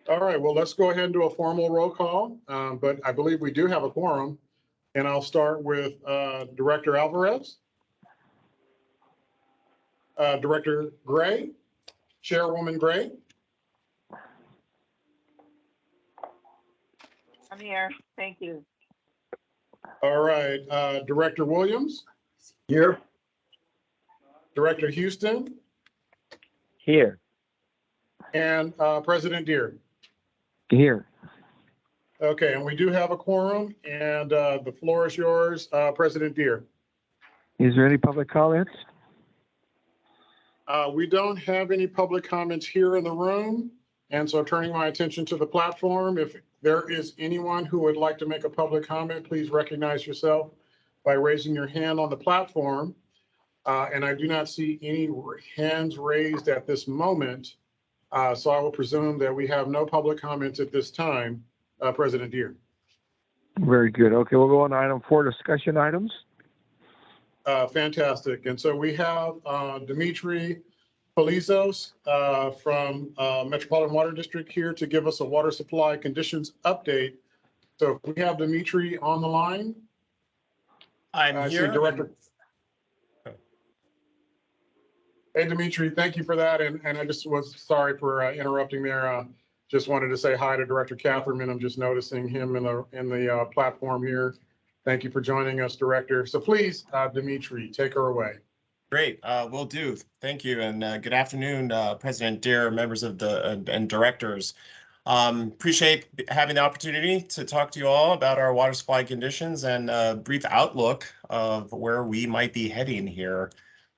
All right, well, let's go ahead and do a formal roll call, but I believe we do have a quorum. And I'll start with Director Alvarez, Director Gray, Chairwoman Gray. I'm here. Thank you. All right, Director Williams. Here. Director Houston. Here. And President Deere. Here. Okay, and we do have a quorum, and the floor is yours, President Deere. Is there any public comments? We don't have any public comments here in the room, and so turning my attention to the platform, if there is anyone who would like to make a public comment, please recognize yourself by raising your hand on the platform. And I do not see any hands raised at this moment, so I will presume that we have no public comments at this time. President Deere. Very good. Okay, we'll go on to item 4, discussion items. Fantastic. And so we have Dimitri Polizos from Metropolitan Water District here to give us a water supply conditions update. So if we have Dimitri on the line. I'm here. Director. Hey, Dimitri, thank you for that. And I just was sorry for interrupting there. Just wanted to say hi to Director Catherman. I'm just noticing him in the platform here. Thank you for joining us, Director. So please, Dimitri, take her away. Great, will do. Thank you, and good afternoon, President Deere, members of the and directors. Appreciate having the opportunity to talk to you all about our water supply conditions and a brief outlook of where we might be heading here.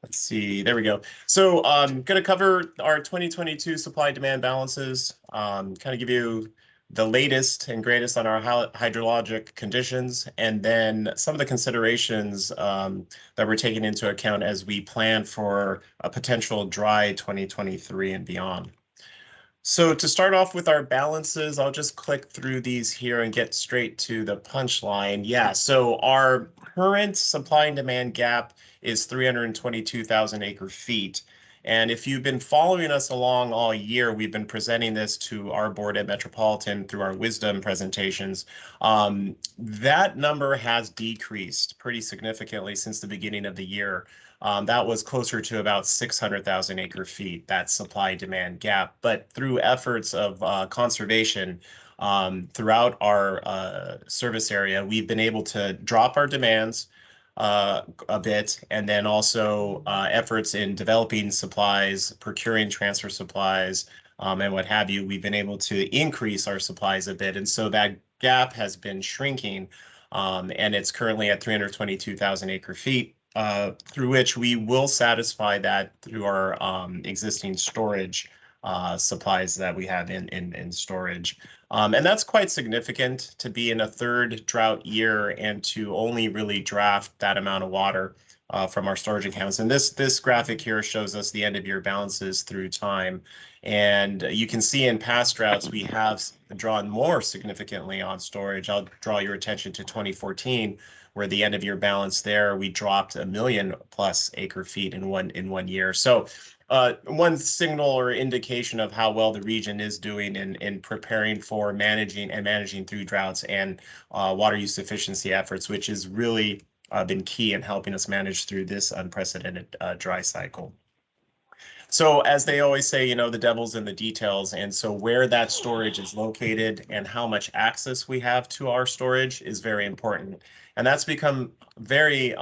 Let's see, there we go. So I'm going to cover our 2022 supply demand balances, kind of give you the latest and greatest on our hydrologic conditions, and then some of the considerations that we're taking into account as we plan for a potential dry 2023 and beyond. So to start off with our balances, I'll just click through these here and get straight to the punchline. Yeah, so our current supply and demand gap is 322,000 acre feet. And if you've been following us along all year, we've been presenting this to our board at Metropolitan through our wisdom presentations. That number has decreased pretty significantly since the beginning of the year. That was closer to about 600,000 acre feet, that supply demand gap. But through efforts of conservation throughout our service area, we've been able to drop our demands a bit, and then also efforts in developing supplies, procuring transfer supplies, and what have you. We've been able to increase our supplies a bit, and so that gap has been shrinking, and it's currently at 322,000 acre feet, through which we will satisfy that through our existing storage supplies that we have in storage. And that's quite significant to be in a third drought year and to only really draft that amount of water from our storage accounts. And this graphic here shows us the end of year balances through time. And you can see in past droughts, we have drawn more significantly on storage. I'll draw your attention to 2014, where the end of year balance there, we dropped 1 million plus acre feet in one year. So one signal or indication of how well the region is doing in preparing for managing through droughts and water use efficiency efforts, which has really been key in helping us manage through this unprecedented dry cycle. So as they always say, the devil's in the details. And so where that storage is located and how much access we have to our storage is very important. And that's become very,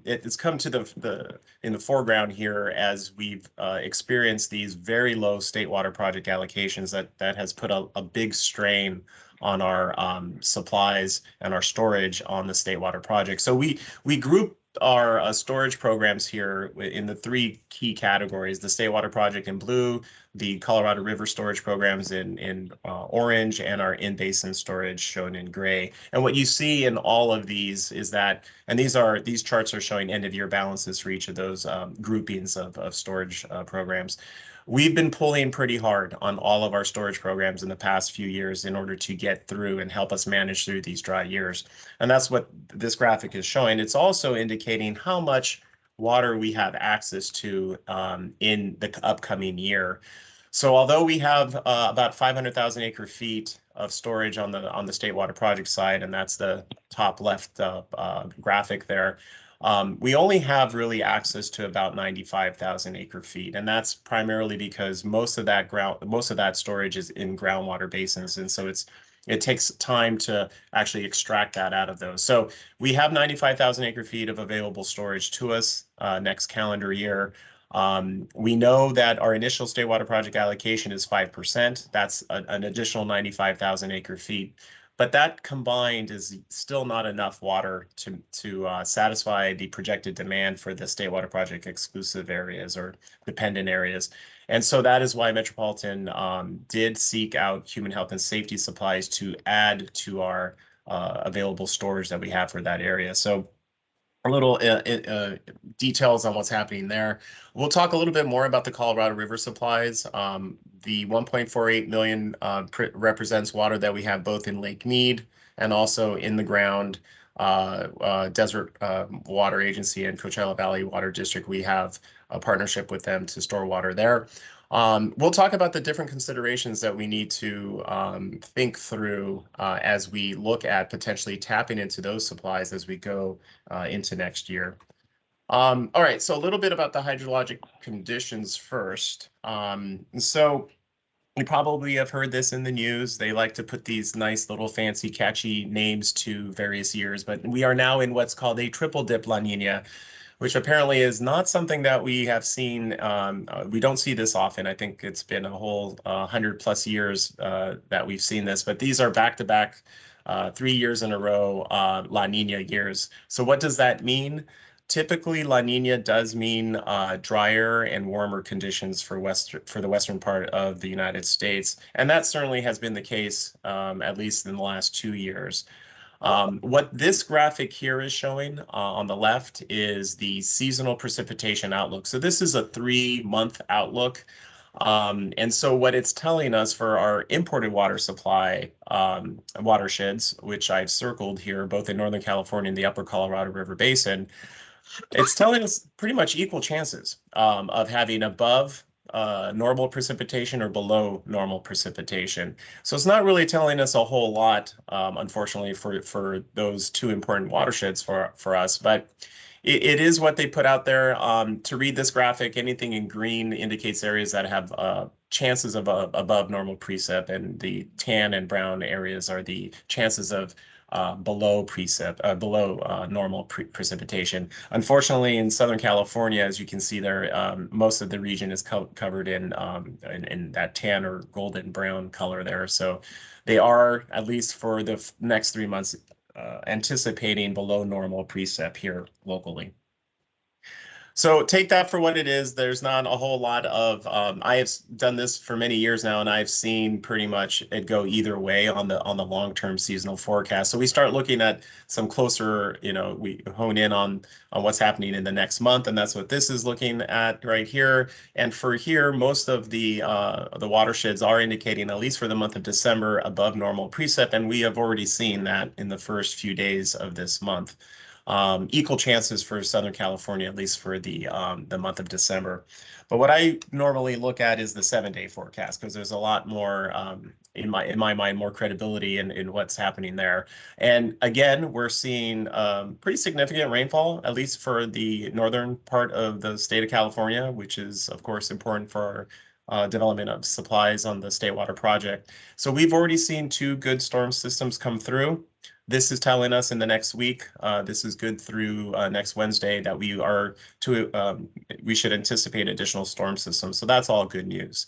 it's come to in the foreground here as we've experienced these very low state water project allocations that has put a big strain on our supplies and our storage on the state water project. So we group our storage programs here in the 3 key categories: the state water project in blue, the Colorado River storage programs in orange, and our in-basin storage shown in gray. And what you see in all of these is that, and these charts are showing end of year balances for each of those groupings of storage programs. We've been pulling pretty hard on all of our storage programs in the past few years in order to get through and help us manage through these dry years. And that's what this graphic is showing. It's also indicating how much water we have access to in the upcoming year. So although we have about 500,000 acre feet of storage on the State Water Project side, and that's the top left graphic there, we only have really access to about 95,000 acre feet, and that's primarily because most of that storage is in groundwater basins, and so it takes time to actually extract that out of those. So we have 95,000 acre feet of available storage to us next calendar year. We know that our initial State Water Project allocation is 5%. That's an additional 95,000 acre feet. But that combined is still not enough water to satisfy the projected demand for the State Water Project exclusive areas or dependent areas. And so that is why Metropolitan did seek out human health and safety supplies to add to our available storage that we have for that area. So a little details on what's happening there. We'll talk a little bit more about the Colorado River supplies. The 1.48 million represents water that we have both in Lake Mead and also in the ground Desert Water Agency and Coachella Valley Water District. We have a partnership with them to store water there. We'll talk about the different considerations that we need to think through as we look at potentially tapping into those supplies as we go into next year. All right, so a little bit about the hydrologic conditions first. So you probably have heard this in the news. They like to put these nice little fancy catchy names to various years, but we are now in what's called a triple dip La Nina, which apparently is not something that we have seen. We don't see this often. I think it's been a whole 100+ years that we've seen this, but these are back-to-back 3 years in a row La Nina years. So what does that mean? Typically, La Nina does mean drier and warmer conditions for the western part of the United States, and that certainly has been the case at least in the last 2 years. What this graphic here is showing on the left is the seasonal precipitation outlook. So this is a 3-month outlook. And so what it's telling us for our imported water supply watersheds, which I've circled here, both in Northern California and the Upper Colorado River Basin, it's telling us pretty much equal chances of having above normal precipitation or below normal precipitation. So it's not really telling us a whole lot, unfortunately, for those two important watersheds for us, but it is what they put out there. To read this graphic, anything in green indicates areas that have chances of above normal precip, and the tan and brown areas are the chances of below normal precipitation. Unfortunately, in Southern California, as you can see there, most of the region is covered in that tan or golden brown color there. So they are, at least for the next 3 months, anticipating below normal precip here locally. So take that for what it is. There's not a whole lot of, I have done this for many years now, and I've seen pretty much it go either way on the long-term seasonal forecast. So we start looking at some closer, we hone in on what's happening in the next month, and that's what this is looking at right here. And for here, most of the watersheds are indicating, at least for the month of December, above normal precip, and we have already seen that in the first few days of this month. Equal chances for Southern California, at least for the month of December. But what I normally look at is the 7-day forecast, because there's a lot more, in my mind, more credibility in what's happening there. And again, we're seeing pretty significant rainfall, at least for the northern part of the state of California, which is, of course, important for our development of supplies on the State Water Project. So we've already seen 2 good storm systems come through. This is telling us in the next week, this is good through next Wednesday, that we should anticipate additional storm systems. So that's all good news.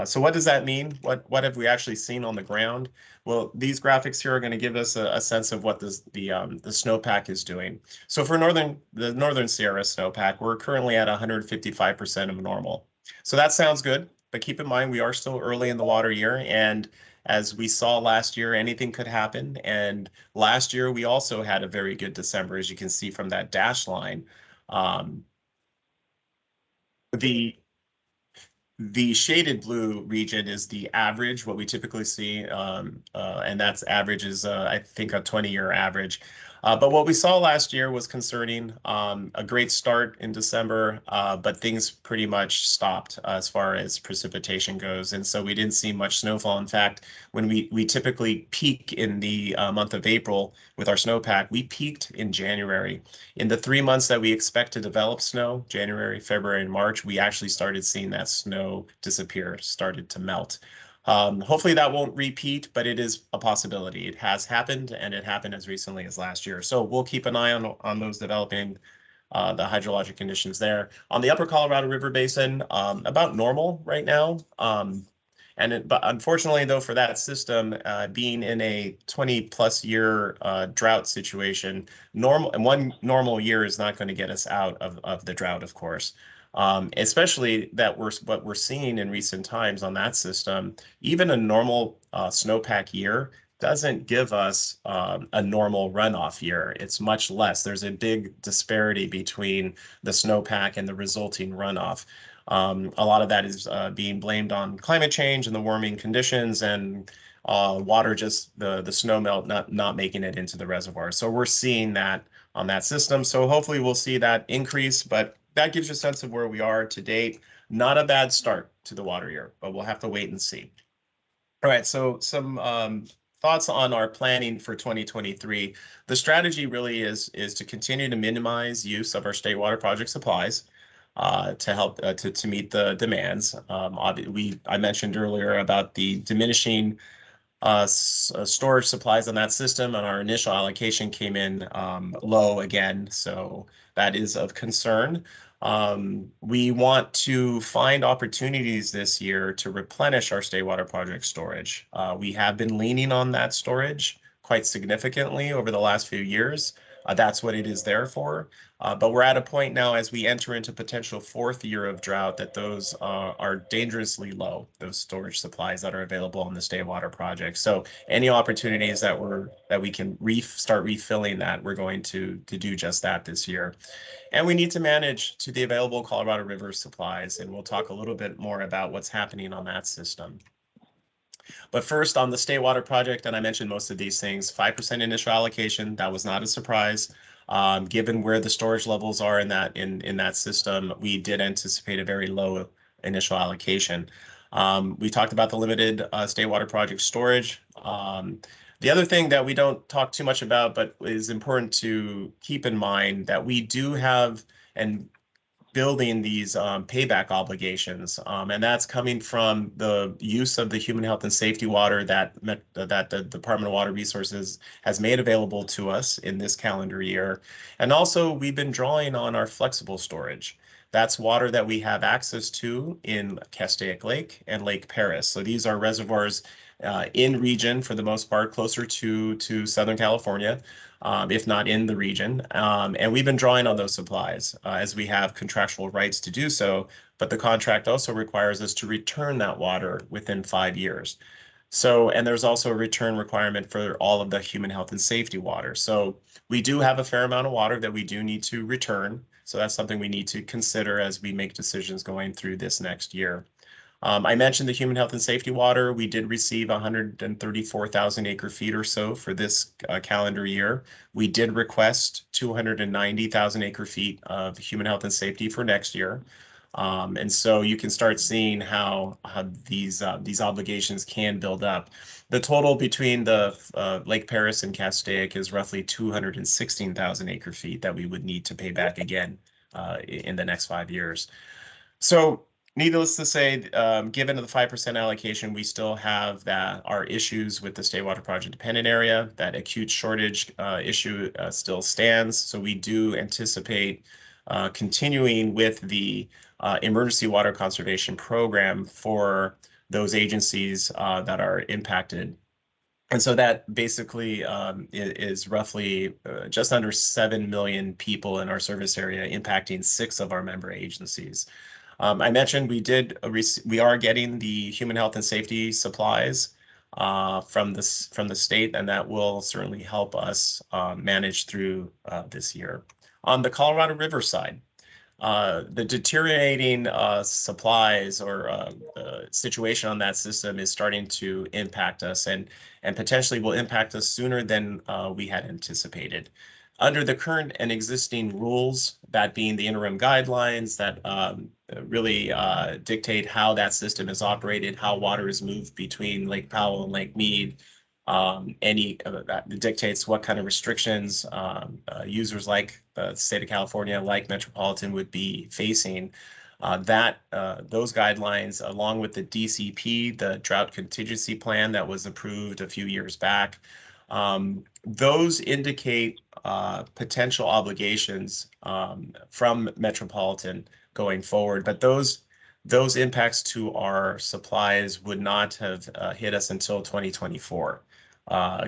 So what does that mean? What have we actually seen on the ground? Well, these graphics here are going to give us a sense of what the snowpack is doing. So for the Northern Sierra snowpack, we're currently at 155% of normal. So that sounds good, but keep in mind we are still early in the water year, and as we saw last year, anything could happen. And last year, we also had a very good December, as you can see from that dash line. The shaded blue region is the average, what we typically see, and that's average is, I think, a 20-year average. But what we saw last year was concerning. A great start in December, but things pretty much stopped as far as precipitation goes. And so we didn't see much snowfall. In fact, when we typically peak in the month of April with our snowpack, we peaked in January. In the 3 months that we expect to develop snow, January, February, and March, we actually started seeing that snow disappear, started to melt. Hopefully that won't repeat, but it is a possibility. It has happened, and it happened as recently as last year. So we'll keep an eye on those developing, the hydrologic conditions there. On the upper Colorado River Basin, about normal right now. But unfortunately, though, for that system, being in a 20+ year drought situation, one normal year is not going to get us out of the drought, of course. Especially what we're seeing in recent times on that system, even a normal snowpack year doesn't give us a normal runoff year. It's much less. There's a big disparity between the snowpack and the resulting runoff. A lot of that is being blamed on climate change and the warming conditions, and water, just the snow melt not making it into the reservoir. So we're seeing that on that system. So hopefully we'll see that increase, but that gives you a sense of where we are to date. Not a bad start to the water year, but we'll have to wait and see. All right, so some thoughts on our planning for 2023. The strategy really is to continue to minimize use of our state water project supplies to help to meet the demands. I mentioned earlier about the diminishing storage supplies on that system, and our initial allocation came in low again, so that is of concern. We want to find opportunities this year to replenish our state water project storage. We have been leaning on that storage quite significantly over the last few years. That's what it is there for. But we're at a point now, as we enter into potential 4th year of drought, that those are dangerously low, those storage supplies that are available on the state water project. So any opportunities that we can start refilling that, we're going to do just that this year. And we need to manage to the available Colorado River supplies, and we'll talk a little bit more about what's happening on that system. But first, on the state water project, and I mentioned most of these things, 5% initial allocation, that was not a surprise. Given where the storage levels are in that system, we did anticipate a very low initial allocation. We talked about the limited state water project storage. The other thing that we don't talk too much about, but is important to keep in mind, that we do have and building these payback obligations, and that's coming from the use of the human health and safety water that the Department of Water Resources has made available to us in this calendar year. And also, we've been drawing on our flexible storage. That's water that we have access to in Castaic Lake and Lake Paris. So these are reservoirs in region, for the most part, closer to Southern California, if not in the region. And we've been drawing on those supplies as we have contractual rights to do so, but the contract also requires us to return that water within 5 years. So, and there's also a return requirement for all of the human health and safety water. So we do have a fair amount of water that we do need to return. So that's something we need to consider as we make decisions going through this next year. I mentioned the human health and safety water. We did receive 134,000 acre feet or so for this calendar year. We did request 290,000 acre feet of human health and safety for next year. And so you can start seeing how these obligations can build up. The total between the Lake Paris and Castaic is roughly 216,000 acre feet that we would need to pay back again in the next 5 years. So needless to say, given the 5% allocation, we still have our issues with the state water project dependent area. That acute shortage issue still stands. So we do anticipate continuing with the emergency water conservation program for those agencies that are impacted. And so that basically is roughly just under 7 million people in our service area, impacting 6 of our member agencies. I mentioned we are getting the human health and safety supplies from the state, and that will certainly help us manage through this year. On the Colorado River side, the deteriorating supplies or situation on that system is starting to impact us and potentially will impact us sooner than we had anticipated. Under the current and existing rules, that being the interim guidelines that really dictate how that system is operated, how water is moved between Lake Powell and Lake Mead, that dictates what kind of restrictions users like the state of California, like Metropolitan, would be facing. Those guidelines, along with the DCP, the Drought Contingency Plan that was approved a few years back, those indicate potential obligations from Metropolitan going forward, but those impacts to our supplies would not have hit us until 2024.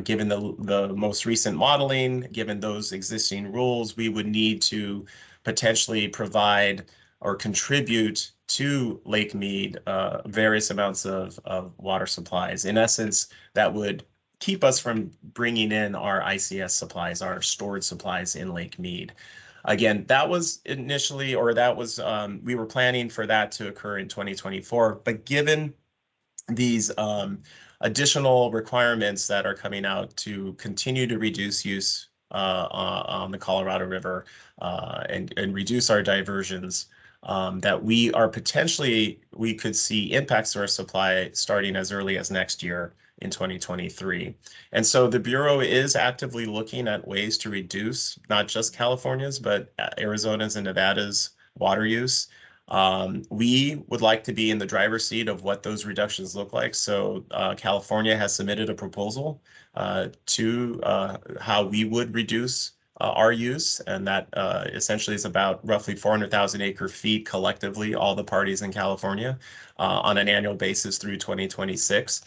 Given the most recent modeling, given those existing rules, we would need to potentially provide or contribute to Lake Mead various amounts of water supplies. In essence, that would keep us from bringing in our ICS supplies, our stored supplies in Lake Mead. Again, that was initially, or that was, we were planning for that to occur in 2024, but given these additional requirements that are coming out to continue to reduce use on the Colorado River and reduce our diversions, that we could see impacts to our supply starting as early as next year in 2023. And so the Bureau is actively looking at ways to reduce not just California's, but Arizona's and Nevada's water use. We would like to be in the driver's seat of what those reductions look like. So California has submitted a proposal to how we would reduce our use, and that essentially is about roughly 400,000 acre-feet collectively, all the parties in California, on an annual basis through 2026.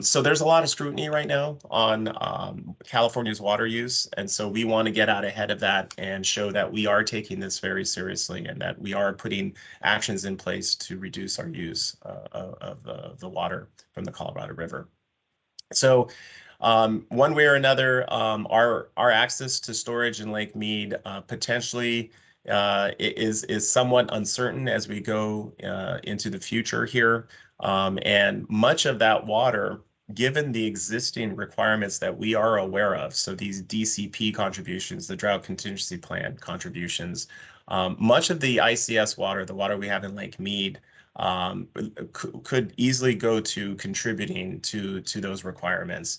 So there's a lot of scrutiny right now on California's water use, and so we want to get out ahead of that and show that we are taking this very seriously and that we are putting actions in place to reduce our use of the water from the Colorado River. So one way or another, our access to storage in Lake Mead potentially is somewhat uncertain as we go into the future here. And much of that water, given the existing requirements that we are aware of, so these DCP contributions, the Drought Contingency Plan contributions, much of the ICS water, the water we have in Lake Mead, could easily go to contributing to those requirements.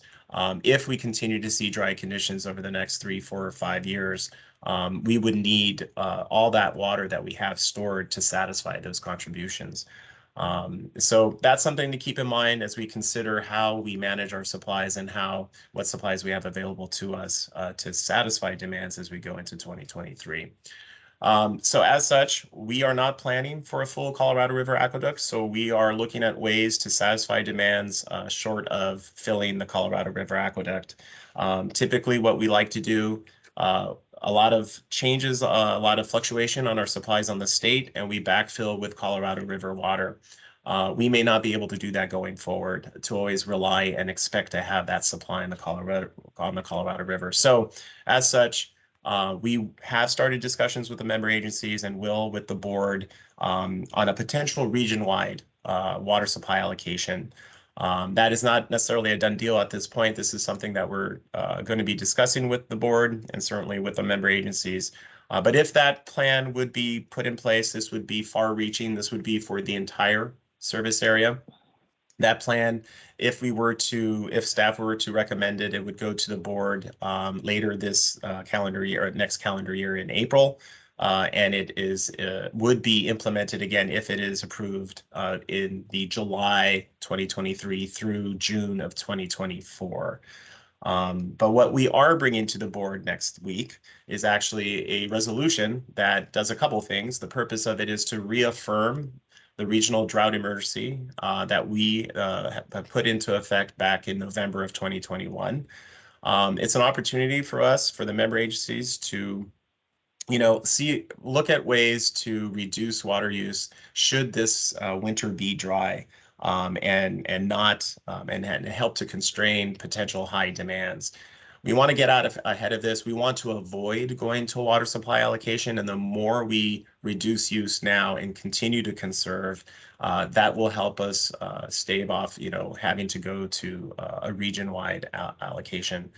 If we continue to see dry conditions over the next 3, 4, or 5 years, we would need all that water that we have stored to satisfy those contributions. So that's something to keep in mind as we consider how we manage our supplies and what supplies we have available to us to satisfy demands as we go into 2023. So as such, we are not planning for a full Colorado River aqueduct, so we are looking at ways to satisfy demands short of filling the Colorado River aqueduct. Typically what we like to do, a lot of changes, a lot of fluctuation on our supplies on the state, and we backfill with Colorado River water. We may not be able to do that going forward, to always rely and expect to have that supply on the Colorado River. So as such, we have started discussions with the member agencies and will with the board on a potential region-wide water supply allocation. That is not necessarily a done deal at this point. This is something that we're going to be discussing with the board and certainly with the member agencies. But if that plan would be put in place, this would be far-reaching. This would be for the entire service area. That plan, if staff were to recommend it, it would go to the board later this calendar year, or next calendar year in April. And it would be implemented again if it is approved in the July 2023 through June of 2024. But what we are bringing to the board next week is actually a resolution that does a couple things. The purpose of it is to reaffirm the regional drought emergency that we have put into effect back in November of 2021. It's an opportunity for us, for the member agencies, to look at ways to reduce water use should this winter be dry, and help to constrain potential high demands. We want to get out ahead of this. We want to avoid going to a water supply allocation, and the more we reduce use now and continue to conserve, that will help us stave off, having to go to a region-wide allocation.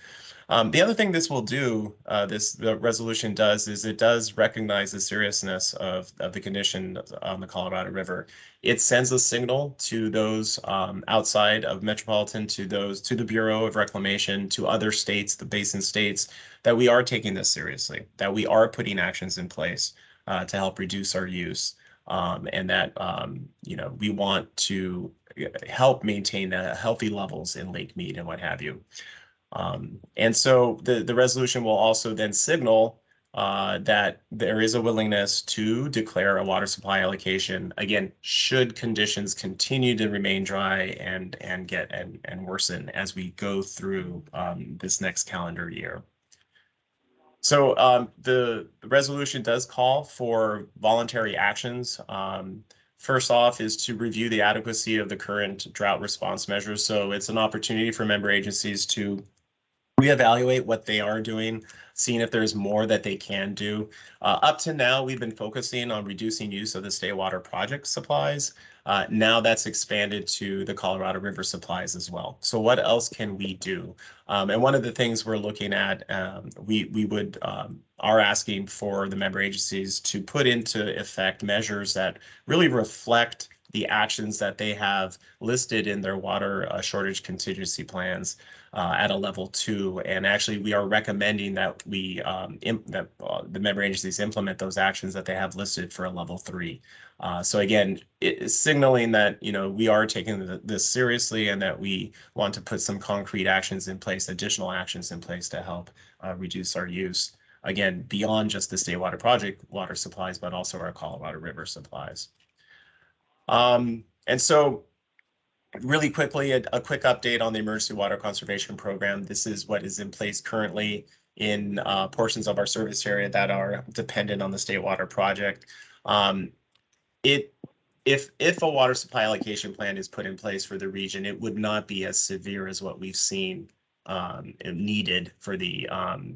The other thing this will do, the resolution does, is it does recognize the seriousness of the condition on the Colorado River. It sends a signal to those outside of metropolitan, to the Bureau of Reclamation, to other states, the basin states, that we are taking this seriously, that we are putting actions in place to help reduce our use, and that we want to help maintain healthy levels in Lake Mead and what have you. And so the resolution will also then signal that there is a willingness to declare a water supply allocation, again, should conditions continue to remain dry and worsen as we go through this next calendar year. So the resolution does call for voluntary actions. First off is to review the adequacy of the current drought response measures. So it's an opportunity for member agencies to reevaluate what they are doing, seeing if there's more that they can do. Up to now, we've been focusing on reducing use of the State Water Project supplies. Now that's expanded to the Colorado River supplies as well. So what else can we do? And one of the things we're looking at, we are asking for the member agencies to put into effect measures that really reflect the actions that they have listed in their water shortage contingency plans at a level 2. And actually, we are recommending that the member agencies implement those actions that they have listed for a level 3. So again, it is signaling that we are taking this seriously and that we want to put some concrete actions in place, additional actions in place to help reduce our use. Again, beyond just the State Water Project water supplies, but also our Colorado River supplies. And so really quickly, a quick update on the Emergency Water Conservation Program. This is what is in place currently in portions of our service area that are dependent on the State Water Project. If a water supply allocation plan is put in place for the region, it would not be as severe as what we've seen needed for the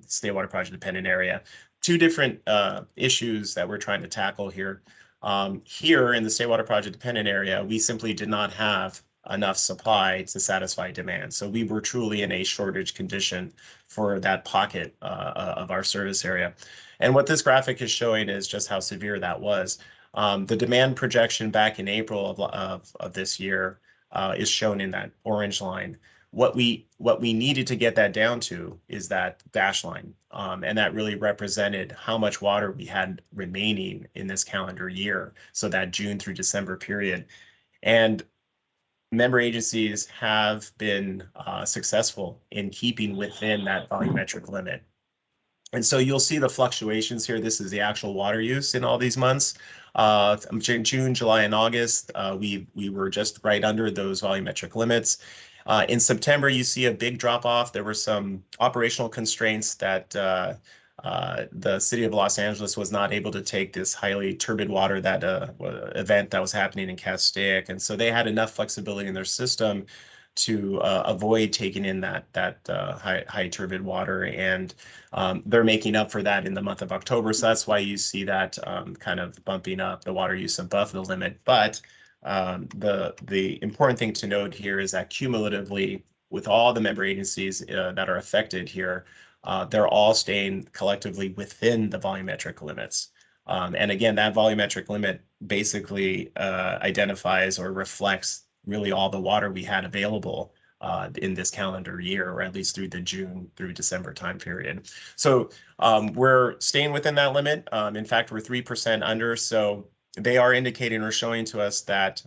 State Water Project dependent area. Two different issues that we're trying to tackle here. Here in the State Water Project dependent area, we simply did not have enough supply to satisfy demand. So we were truly in a shortage condition for that pocket of our service area. And what this graphic is showing is just how severe that was. The demand projection back in April of this year is shown in that orange line. What we needed to get that down to is that dash line, and that really represented how much water we had remaining in this calendar year, so that June through December period. And member agencies have been successful in keeping within that volumetric limit. And so you'll see the fluctuations here. This is the actual water use in all these months. June, July, and August, we were just right under those volumetric limits. In September, you see a big drop off. There were some operational constraints that the city of Los Angeles was not able to take this highly turbid water event that was happening in Castaic. And so they had enough flexibility in their system to avoid taking in that high turbid water. And they're making up for that in the month of October. So that's why you see that kind of bumping up the water use above the limit. But the important thing to note here is that cumulatively, with all the member agencies that are affected here, they're all staying collectively within the volumetric limits. And again, that volumetric limit basically identifies or reflects really all the water we had available in this calendar year, or at least through the June through December time period. So we're staying within that limit. In fact, we're 3% under. So they are indicating or showing to us that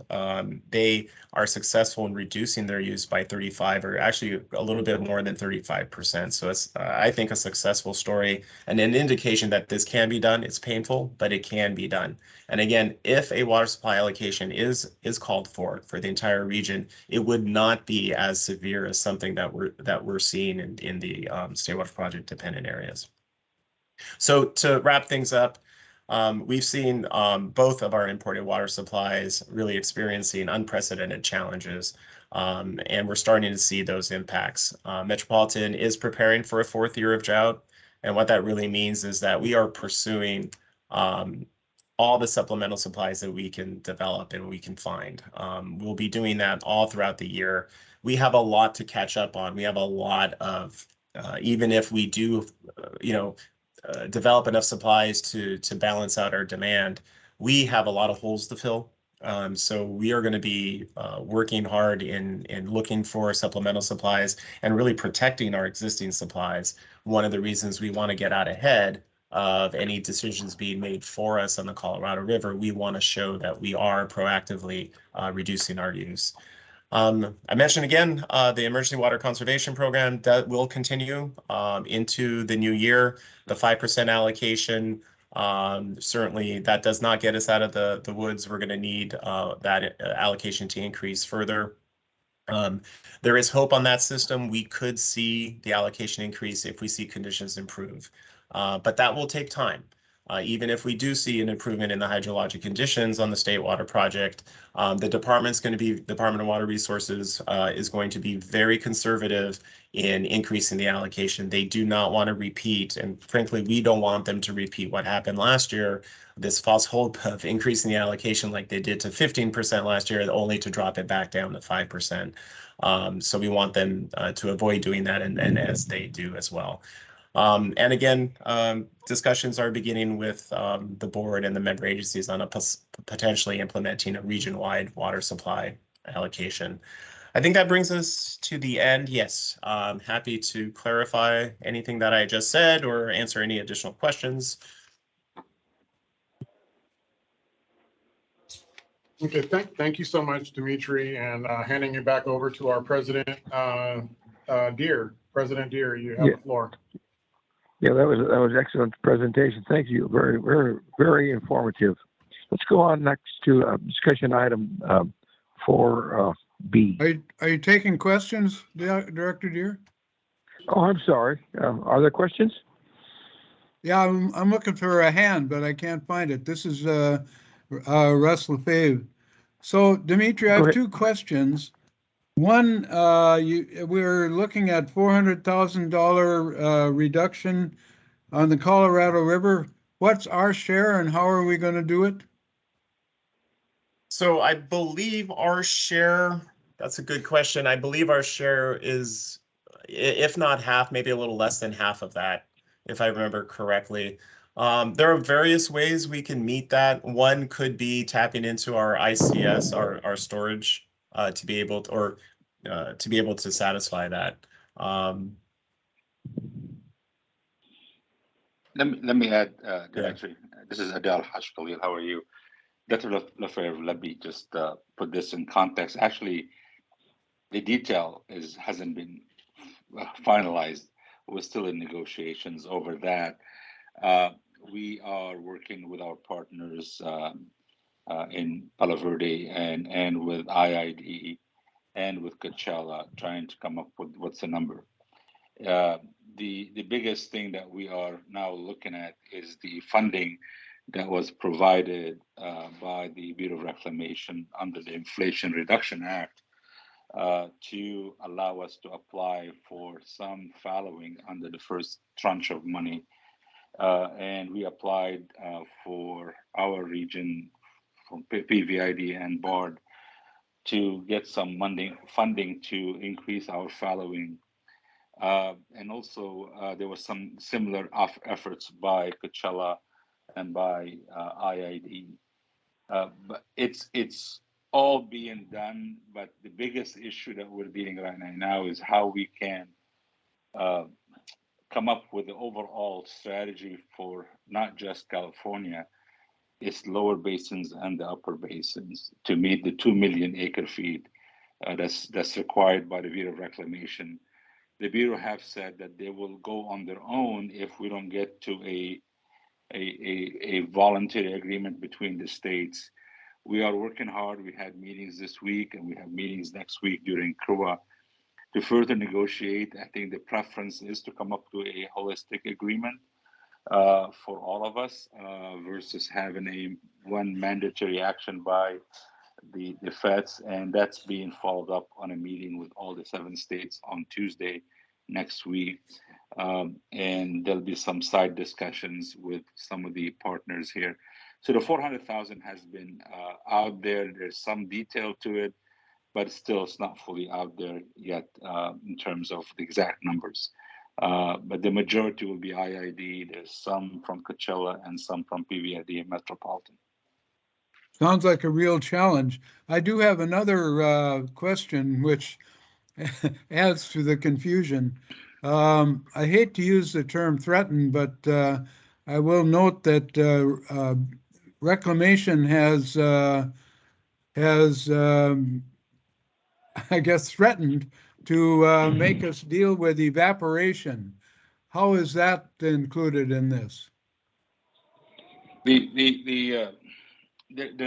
they are successful in reducing their use by 35, or actually a little bit more than 35%. So it's, I think, a successful story and an indication that this can be done. It's painful, but it can be done. And again, if a water supply allocation is called for the entire region, it would not be as severe as something that we're seeing in the State Water Project dependent areas. So to wrap things up, we've seen both of our imported water supplies really experiencing unprecedented challenges, and we're starting to see those impacts. Metropolitan is preparing for a 4th year of drought, and what that really means is that we are pursuing all the supplemental supplies that we can develop and we can find. We'll be doing that all throughout the year. We have a lot to catch up on. We have a lot of, even if we do, develop enough supplies to balance out our demand, we have a lot of holes to fill. So we are going to be working hard in looking for supplemental supplies and really protecting our existing supplies. One of the reasons we want to get out ahead of any decisions being made for us on the Colorado River, we want to show that we are proactively reducing our use. I mentioned again, the Emergency Water Conservation Program that will continue into the new year. The 5% allocation, certainly that does not get us out of the woods. We're going to need that allocation to increase further. There is hope on that system. We could see the allocation increase if we see conditions improve, but that will take time. Even if we do see an improvement in the hydrologic conditions on the State Water Project, the Department of Water Resources is going to be very conservative in increasing the allocation. They do not want to repeat, and frankly, we don't want them to repeat what happened last year, this false hope of increasing the allocation like they did to 15% last year, only to drop it back down to 5%. So we want them to avoid doing that, and as they do as well. And again, discussions are beginning with the board and the member agencies on potentially implementing a region-wide water supply allocation. I think that brings us to the end. Yes, I'm happy to clarify anything that I just said or answer any additional questions. Okay, thank you so much, Dimitri, and handing you back over to our president, Deere. President Deere, you have the floor. Yeah, that was excellent presentation. Thank you. Very, very, very informative. Let's go on next to discussion item 4B. Are you taking questions, Director Deere? Oh, I'm sorry. Are there questions? Yeah, I'm looking for a hand, but I can't find it. This is Russ Lefebvre. So, Dimitri, I have two questions. One, we're looking at $400,000 reduction on the Colorado River. What's our share, and how are we going to do it? So I believe our share, that's a good question. I believe our share is, if not half, maybe a little less than half of that, if I remember correctly. There are various ways we can meet that. One could be tapping into our ICS, our storage, to be able to, to be able to satisfy that. Let me add, Dimitri. This is Adel Hashkhalil. How are you? Dr. Lefebvre, let me just put this in context. Actually, the detail hasn't been finalized. We're still in negotiations over that. We are working with our partners in Palo Verde and with IID and with Coachella, trying to come up with what's the number. The biggest thing that we are now looking at is the funding that was provided by the Bureau of Reclamation under the Inflation Reduction Act to allow us to apply for some fallowing under the first tranche of money. And we applied for our region from PVID and BARD to get some funding to increase our fallowing. And also there was some similar efforts by Coachella and by IID. But it's all being done, but the biggest issue that we're dealing right now is how we can come up with the overall strategy for not just California, it's lower basins and the upper basins to meet the 2 million acre feet that's required by the Bureau of Reclamation. The Bureau have said that they will go on their own if we don't get to a voluntary agreement between the states. We are working hard. We had meetings this week and we have meetings next week during CRUA to further negotiate. I think the preference is to come up to a holistic agreement for all of us versus having one mandatory action by the feds, and that's being followed up on a meeting with all the 7 states on Tuesday next week. And there'll be some side discussions with some of the partners here. So the 400,000 has been out there. There's some detail to it, but still it's not fully out there yet in terms of the exact numbers. But the majority will be IID. There's some from Coachella and some from PVID and Metropolitan. Sounds like a real challenge. I do have another question which adds to the confusion. I hate to use the term threatened, but I will note that Reclamation has I guess, threatened to make us deal with evaporation. How is that included in this? There's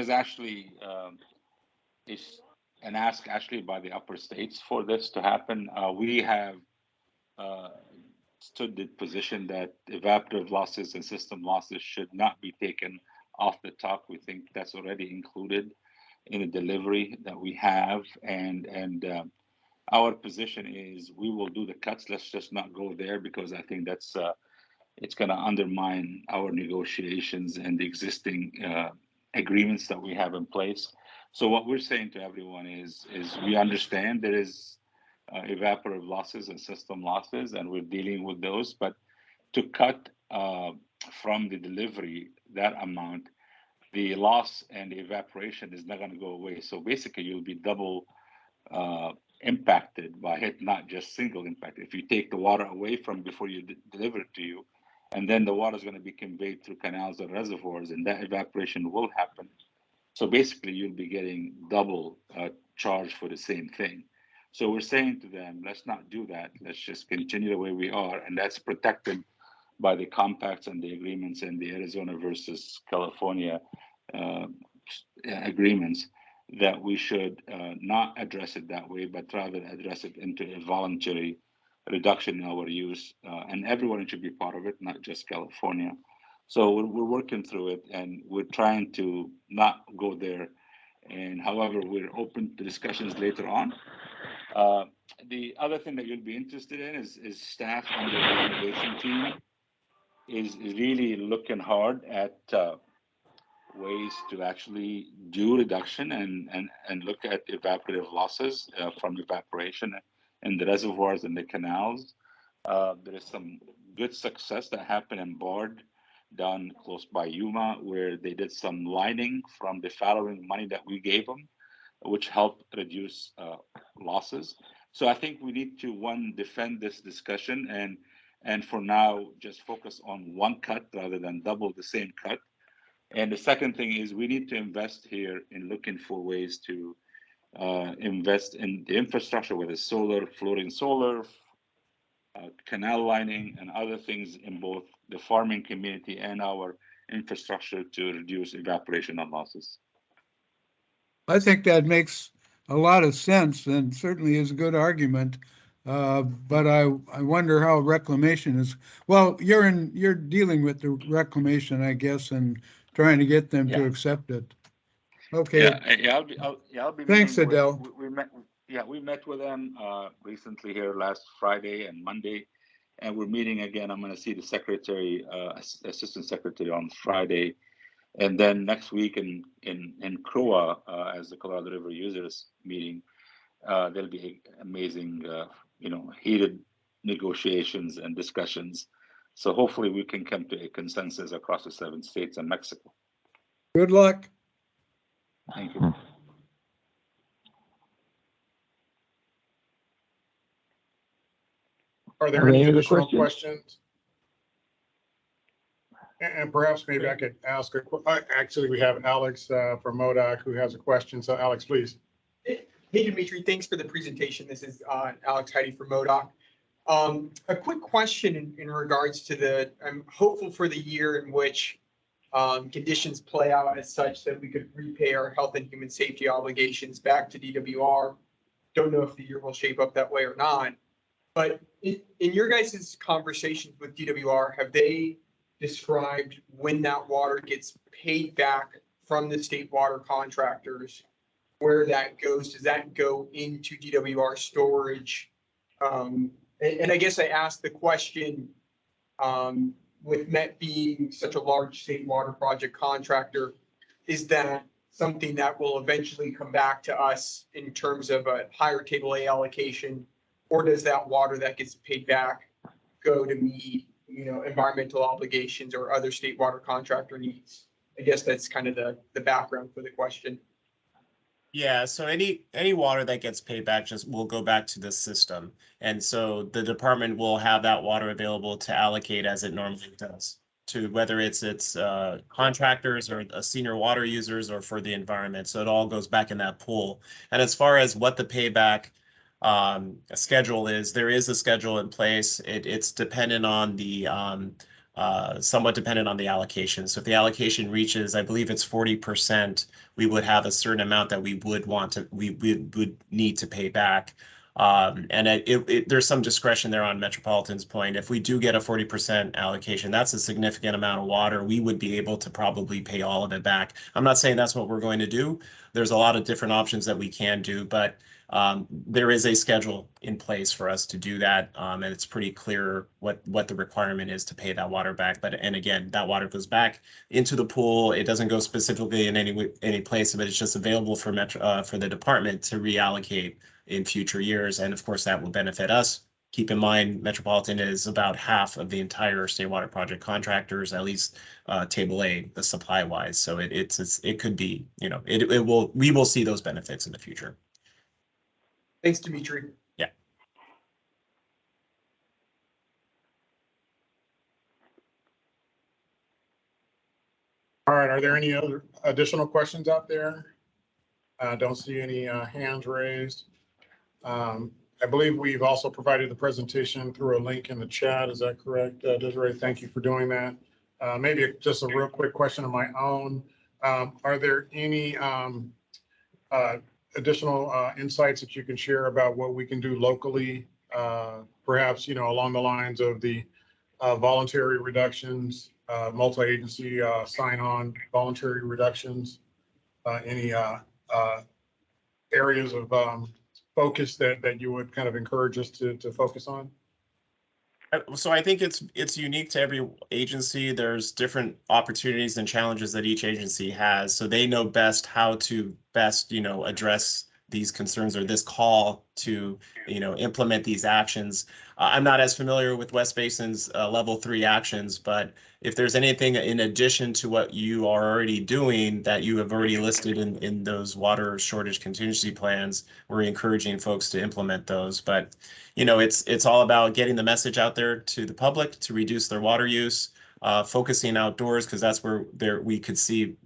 actually an ask actually by the upper states for this to happen. We have stood the position that evaporative losses and system losses should not be taken off the top. We think that's already included in the delivery that we have, and our position is we will do the cuts. Let's just not go there, because I think that's it's going to undermine our negotiations and the existing agreements that we have in place. So what we're saying to everyone is we understand there is evaporative losses and system losses, and we're dealing with those, but to cut from the delivery that amount, the loss and the evaporation is not going to go away. So basically, you'll be double impacted by it, not just single impact. If you take the water away from before you deliver it to you, and then the water is going to be conveyed through canals and reservoirs, and that evaporation will happen. So basically, you'll be getting double charge for the same thing. So we're saying to them, let's not do that. Let's just continue the way we are, and that's protected by the compacts and the agreements and the Arizona versus California agreements, that we should not address it that way, but rather address it into a voluntary reduction in our use, and everyone should be part of it, not just California. So we're working through it, and we're trying to not go there. And however, we're open to discussions later on. The other thing that you'll be interested in is staff on the remediation team is really looking hard at ways to actually do reduction and look at evaporative losses from evaporation in the reservoirs and the canals. There is some good success that happened in Bard, down close by Yuma, where they did some lining from the fallowing money that we gave them, which helped reduce losses. So I think we need to, one, defend this discussion and for now just focus on one cut rather than double the same cut. And the second thing is we need to invest here in looking for ways to invest in the infrastructure, whether it's solar, floating solar, canal lining, and other things in both the farming community and our infrastructure to reduce evaporation and losses. I think that makes a lot of sense and certainly is a good argument. But I wonder how Reclamation is. Well, you're dealing with the Reclamation, I guess, and trying to get them to accept it. Okay. I'll be Thanks, Adele. We met with them recently here last Friday and Monday, and we're meeting again. I'm going to see the secretary, assistant secretary on Friday, and then next week in CROA as the Colorado River Users meeting, there'll be amazing, heated negotiations and discussions. So hopefully we can come to a consensus across the 7 states and Mexico. Good luck. Thank you. Are there any additional questions? And perhaps maybe I could ask actually, we have Alex from MODOC who has a question. So Alex, please. Hey, Dimitri, thanks for the presentation. This is Alex Heidi from MODOC. A quick question in regards to I'm hopeful for the year in which conditions play out as such that we could repay our health and human safety obligations back to DWR. Don't know if the year will shape up that way or not. But in your guys' conversations with DWR, have they described when that water gets paid back from the state water contractors, where that goes? Does that go into DWR storage? And I guess I asked the question with Met being such a large state water project contractor, is that something that will eventually come back to us in terms of a higher table A allocation? Or does that water that gets paid back go to meet, environmental obligations or other state water contractor needs? I guess that's kind of the background for the question. Yeah, so any water that gets paid back just will go back to the system. And so the department will have that water available to allocate as it normally does to whether it's contractors or senior water users or for the environment. So it all goes back in that pool. And as far as what the payback schedule is, there is a schedule in place. It's dependent on the somewhat dependent on the allocation. So if the allocation reaches, I believe it's 40%, we would have a certain amount that we would need to pay back. And there's some discretion there on Metropolitan's point. If we do get a 40% allocation, that's a significant amount of water. We would be able to probably pay all of it back. I'm not saying that's what we're going to do. There's a lot of different options that we can do, but there is a schedule in place for us to do that, and it's pretty clear what the requirement is to pay that water back. And again, that water goes back into the pool. It doesn't go specifically in any place, but it's just available for the department to reallocate in future years. And of course, that will benefit us. Keep in mind, Metropolitan is about half of the entire state water project contractors, at least table A, the supply wise. So it could be, we will see those benefits in the future. Thanks, Dimitri. Yeah. All right, are there any other additional questions out there? Don't see any hands raised. I believe we've also provided the presentation through a link in the chat. Is that correct, Desiree? Thank you for doing that. Maybe just a real quick question of my own. Are there any additional insights that you can share about what we can do locally, perhaps, along the lines of the voluntary reductions, multi-agency sign-on voluntary reductions, any areas of focus that you would kind of encourage us to focus on? So I think it's unique to every agency. There's different opportunities and challenges that each agency has. So they know best how to best, address these concerns or this call to, implement these actions. I'm not as familiar with West Basin's level 3 actions, but if there's anything in addition to what you are already doing that you have already listed in those water shortage contingency plans, we're encouraging folks to implement those. But, it's all about getting the message out there to the public to reduce their water use, focusing outdoors, because that's where we could see,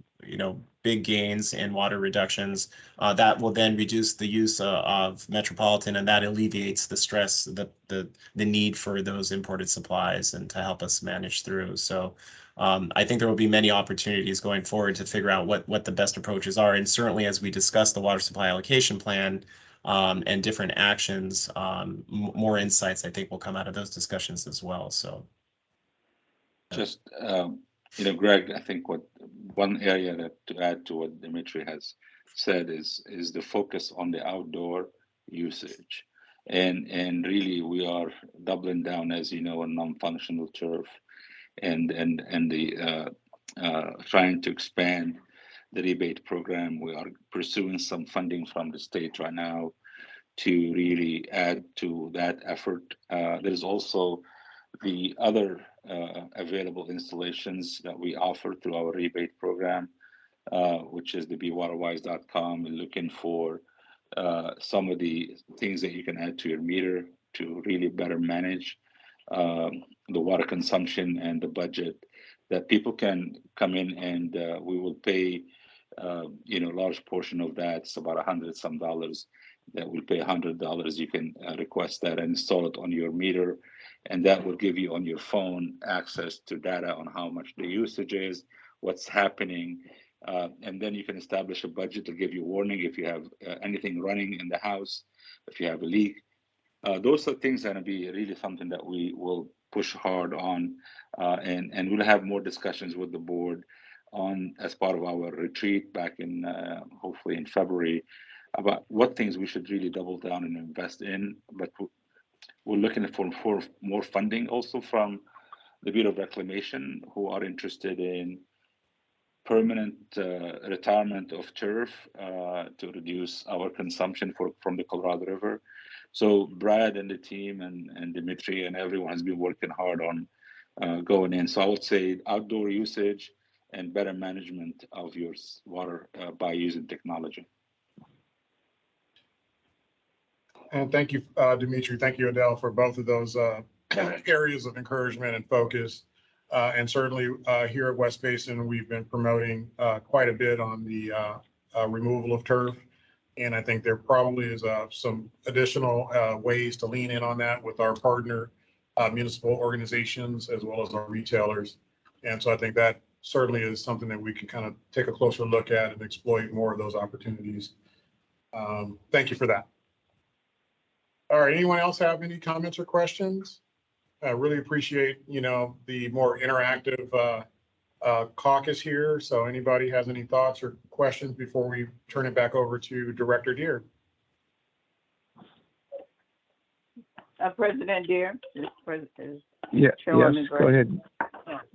big gains in water reductions. That will then reduce the use of Metropolitan, and that alleviates the stress, the need for those imported supplies and to help us manage through. So I think there will be many opportunities going forward to figure out what the best approaches are. And certainly as we discuss the water supply allocation plan and different actions, more insights I think will come out of those discussions as well. So just Greg, I think one area that to add to what Dimitri has said is the focus on the outdoor usage, and really we are doubling down, as you know, on non-functional turf, and the trying to expand the rebate program. We are pursuing some funding from the state right now to really add to that effort. There is also the other available installations that we offer through our rebate program, which is the bewaterwise.com. We're looking for some of the things that you can add to your meter to really better manage the water consumption and the budget, that people can come in and we will pay large portion of that. It's about $100 some that will pay $100. You can request that and install it on your meter, and that will give you on your phone access to data on how much the usage is, what's happening, and then you can establish a budget to give you warning if you have anything running in the house, if you have a leak. Those are things that will be really something that we will push hard on, and we'll have more discussions with the board on as part of our retreat back in hopefully in February, about what things we should really double down and invest in. But we're looking for more funding also from the Bureau of Reclamation, who are interested in permanent retirement of turf to reduce our consumption from the Colorado River. So Brad and the team and Dimitri and everyone has been working hard on going in. So I would say outdoor usage and better management of your water by using technology. And thank you, Dimitri. Thank you, Adele, for both of those areas of encouragement and focus. And certainly here at West Basin, we've been promoting quite a bit on the removal of turf. And I think there probably is some additional ways to lean in on that with our partner municipal organizations as well as our retailers. And so I think that certainly is something that we can kind of take a closer look at and exploit more of those opportunities. Thank you for that. All right, anyone else have any comments or questions? I really appreciate, you know, the more interactive caucus here. So anybody has any thoughts or questions before we turn it back over to Director Deere? President Deere. Yes, Chairwoman go Gray. ahead,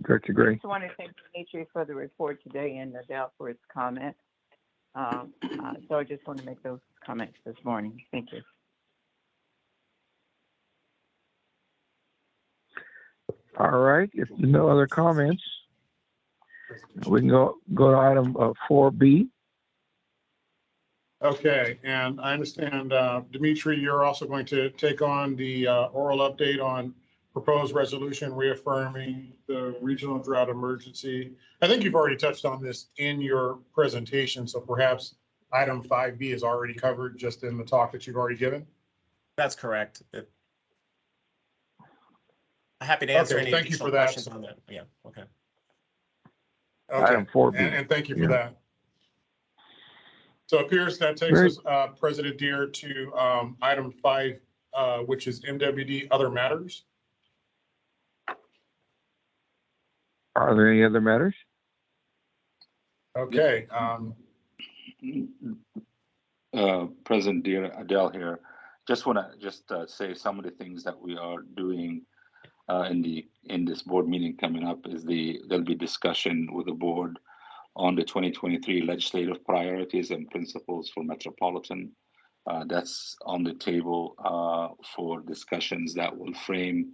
Director I Gray. just want to thank Dimitri for the report today and Adele for his comment. So I just want to make those comments this morning. Thank you. All right, if no other comments, we can go to item 4B. Okay, and I understand, Dimitri, you're also going to take on the oral update on proposed resolution reaffirming the regional drought emergency. I think you've already touched on this in your presentation, so perhaps item 5B is already covered just in the talk that you've already given? That's correct. Happy to answer any thank you additional for that. questions on that. Yeah, okay. Okay, Item 4B. and thank you for Yeah. that. So it appears that takes us, President Deere, to item 5, which is MWD Other Matters. Are there any other matters? Okay. President Deere, Adele here. Just want to say some of the things that we are doing in this board meeting coming up is there'll be discussion with the board on the 2023 legislative priorities and principles for Metropolitan. That's on the table for discussions that will frame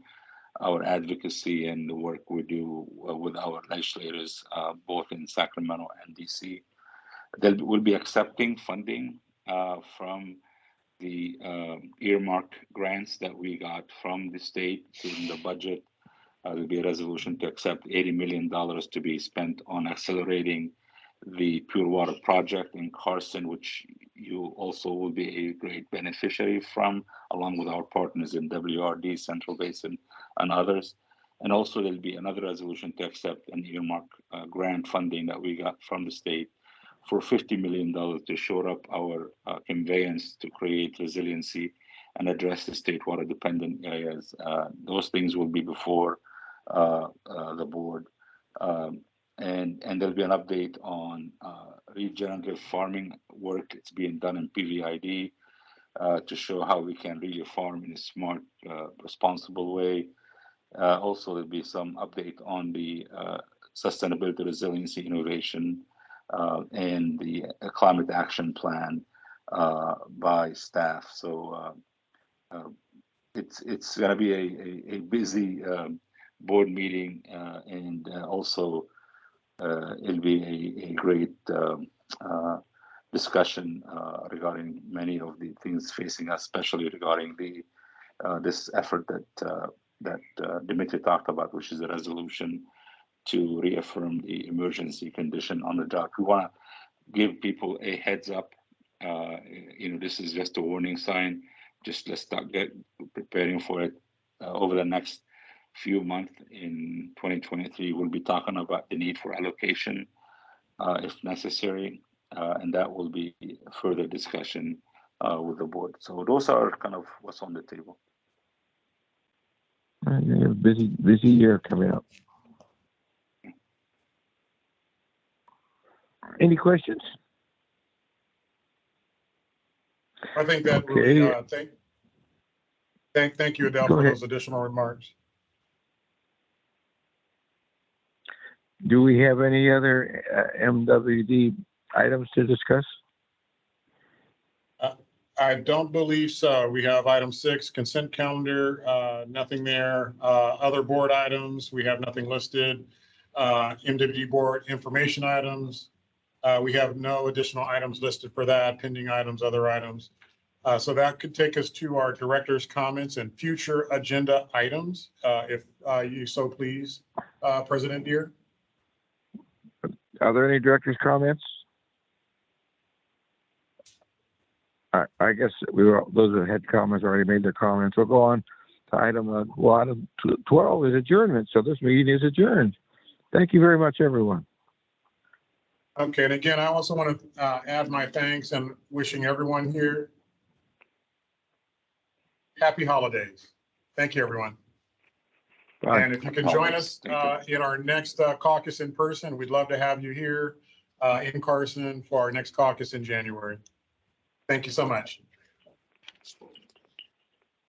our advocacy and the work we do with our legislators, both in Sacramento and DC. We'll be accepting funding from the earmark grants that we got from the state in the budget. There'll be a resolution to accept $80 million to be spent on accelerating the Pure Water project in Carson, which you also will be a great beneficiary from, along with our partners in WRD, Central Basin, and others. And also there'll be another resolution to accept an earmark grant funding that we got from the state for $50 million to shore up our conveyance to create resiliency and address the state water dependent areas. Those things will be before the board. And there'll be an update on regenerative farming work that's being done in PVID to show how we can really farm in a smart, responsible way. Also, there'll be some update on the sustainability, resiliency, innovation, and the climate action plan by staff. So it's going to be a busy board meeting, and also it'll be a great discussion regarding many of the things facing us, especially regarding the this effort that Dimitri talked about, which is a resolution to reaffirm the emergency condition on the drought. We want to give people a heads up. This is just a warning sign. Just let's start preparing for it over the next few months. In 2023, we'll be talking about the need for allocation if necessary, and that will be further discussion with the board. So those are kind of what's on the table. You have a busy year coming up. Any questions? I think that Okay. really, thank you, Adele, Go for ahead. those additional remarks. Do we have any other MWD items to discuss? I don't believe so. We have item 6, consent calendar, nothing there. Other board items, we have nothing listed. MWD board information items, we have no additional items listed for that, pending items, other items. So that could take us to our director's comments and future agenda items, if you so please, President Deere. Are there any director's comments? I guess those that had comments already made their comments. We'll go on to item 12 is adjournment. So this meeting is adjourned. Thank you very much, everyone. Okay, and again, I also want to add my thanks and wishing everyone here happy holidays. Thank you, everyone. Bye. And if you can join us in our next caucus in person, we'd love to have you here in Carson for our next caucus in January. Thank you so much.